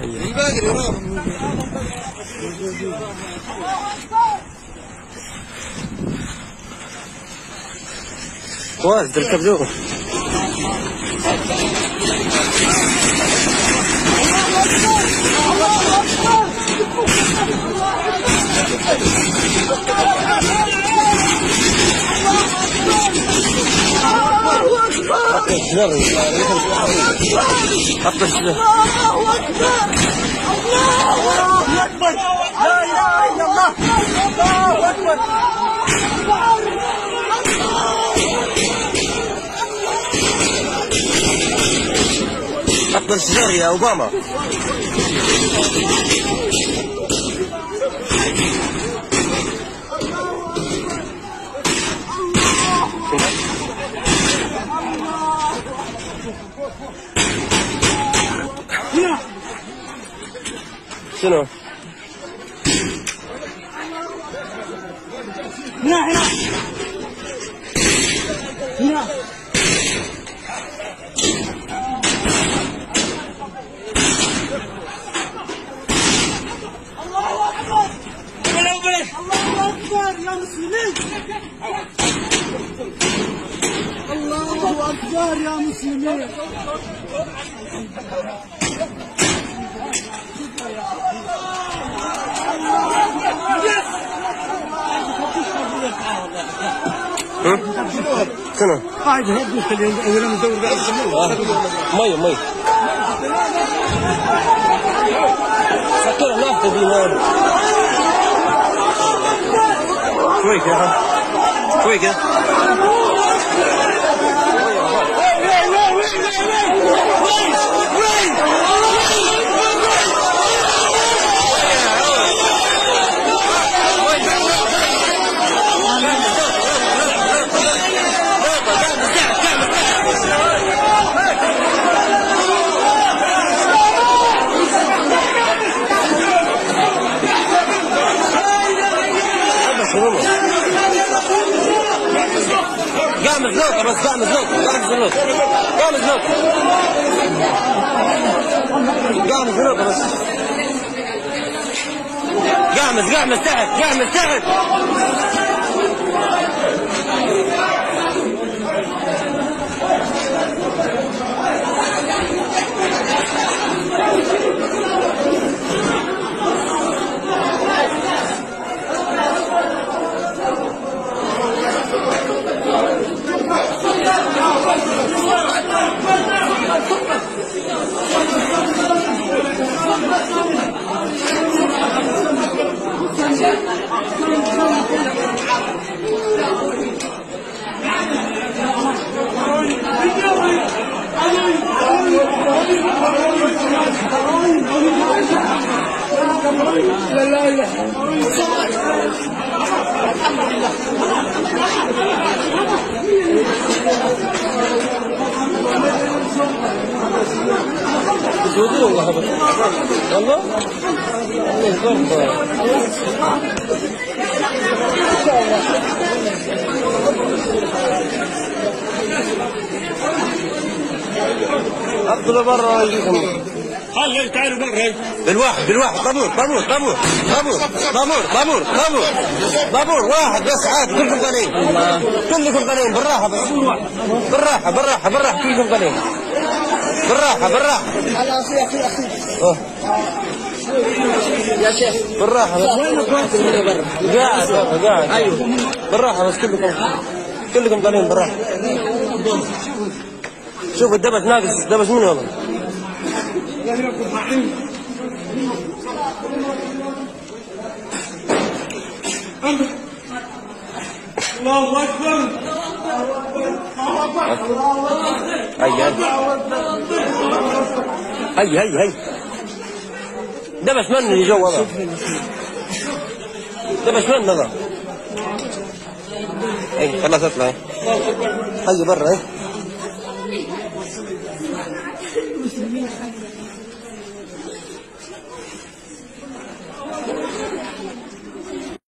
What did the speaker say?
الباقي وراهم. كويس تركبوه. حط الشجر. الله أكبر الله أكبر لا إله إلا الله الله أكبر. حط الشجر يا أوباما. شنو؟ هنا هنا هنا. الله أكبر الله أكبر يا مسلمين. الله أكبر يا مسلمين. شنو؟ قاعد هدي خلينا أولا ندور مي مي سكر نفط دي نار شوي كده شوي كده. قام زلوطة بس قام زلوطة قام زلوطة قام زلوطة قام زلوطة بس قام تحت قام تحت. زودوا والله والله ادخلوا برا يجيكم. خلي تعالوا برا. بالواحد طابور واحد بس عادي. كلكم قليل بالراحه بس بالراحه كلكم قليل بالراحه. يا شيخ بالراحه بس. قاعد ايوه بالراحه بس كلكم قليل بالراحه. شوف الدبس ناقص دبس منه والله. الله أكبر. هي دبس من اللي جوا هذا. دبس من هذا. اي خلاص اطلع. هي برا.